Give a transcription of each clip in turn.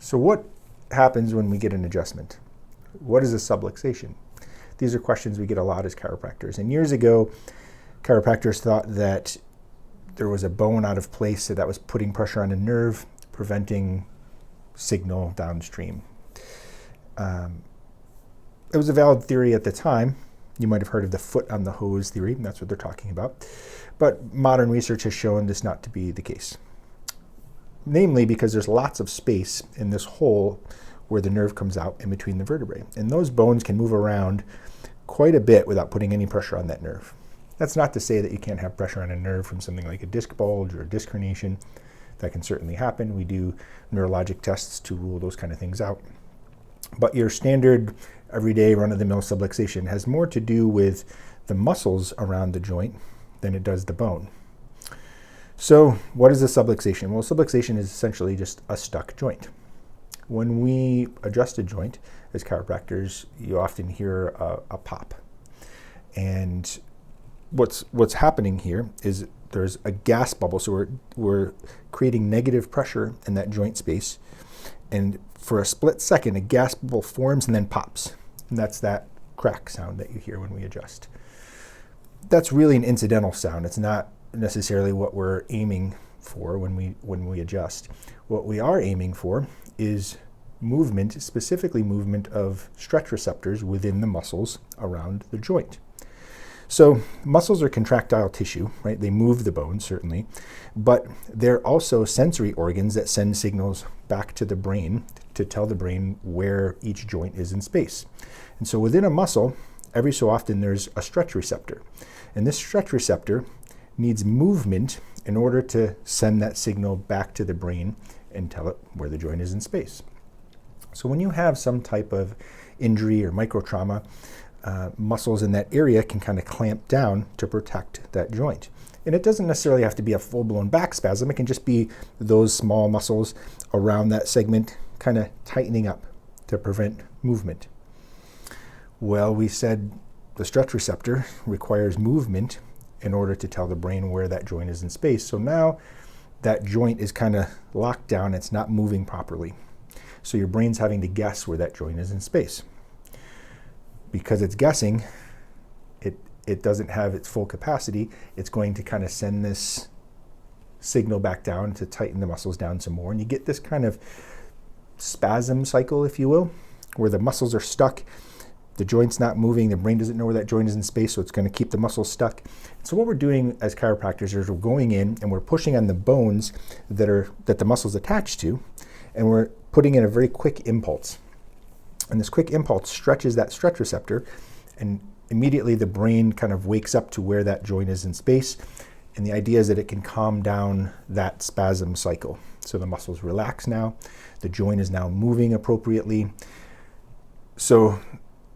So what happens when we get an adjustment? What is a subluxation? These are questions we get a lot as chiropractors. And years ago, chiropractors thought that there was a bone out of place, so that was putting pressure on a nerve, preventing signal downstream. It was a valid theory at the time. You might have heard of the foot on the hose theory, and that's what they're talking about. But modern research has shown this not to be the case. Namely because there's lots of space in this hole where the nerve comes out in between the vertebrae. And those bones can move around quite a bit without putting any pressure on that nerve. That's not to say that you can't have pressure on a nerve from something like a disc bulge or a disc herniation. That can certainly happen. We do neurologic tests to rule those kind of things out. But your standard, everyday, run-of-the-mill subluxation has more to do with the muscles around the joint than it does the bone. So what is a subluxation? Well, subluxation is essentially just a stuck joint. When we adjust a joint as chiropractors, you often hear a pop. And what's happening here is there's a gas bubble. So we're creating negative pressure in that joint space. And for a split second, a gas bubble forms and then pops. And that's that crack sound that you hear when we adjust. That's really an incidental sound. It's not necessarily what we're aiming for when we adjust. What we are aiming for is movement, specifically movement of stretch receptors within the muscles around the joint. So muscles are contractile tissue, right? They move the bone, certainly, but they're also sensory organs that send signals back to the brain to tell the brain where each joint is in space. And so within a muscle, every so often there's a stretch receptor. And this stretch receptor needs movement in order to send that signal back to the brain and tell it where the joint is in space. So when you have some type of injury or microtrauma, muscles in that area can kind of clamp down to protect that joint. And it doesn't necessarily have to be a full-blown back spasm. It can just be those small muscles around that segment kind of tightening up to prevent movement. Well, we said the stretch receptor requires movement in order to tell the brain where that joint is in space. So now that joint is kind of locked down. It's not moving properly. So your brain's having to guess where that joint is in space. Because it's guessing, it doesn't have its full capacity. It's going to kind of send this signal back down to tighten the muscles down some more. And you get this kind of spasm cycle, if you will, where the muscles are stuck. The joint's not moving. The brain doesn't know where that joint is in space, so it's going to keep the muscles stuck. So what we're doing as chiropractors is we're going in and we're pushing on the bones that the muscle's attached to, and we're putting in a very quick impulse. And this quick impulse stretches that stretch receptor, and immediately the brain kind of wakes up to where that joint is in space. And the idea is that it can calm down that spasm cycle. So the muscles relax now. The joint is now moving appropriately. So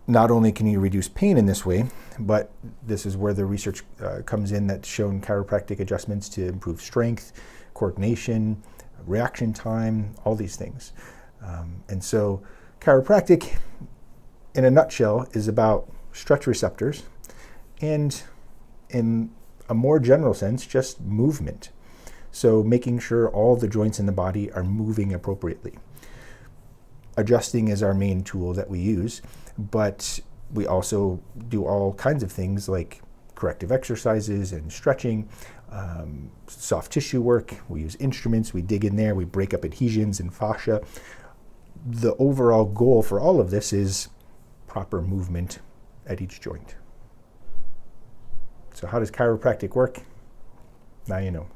not only can you reduce pain in this way, but this is where the research comes in that's shown chiropractic adjustments to improve strength, coordination, reaction time, all these things. And so chiropractic, in a nutshell, is about stretch receptors and, in a more general sense, just movement. So making sure all the joints in the body are moving appropriately. Adjusting is our main tool that we use, but we also do all kinds of things like corrective exercises and stretching, soft tissue work. We use instruments, we dig in there, we break up adhesions and fascia. The overall goal for all of this is proper movement at each joint. So how does chiropractic work? Now you know.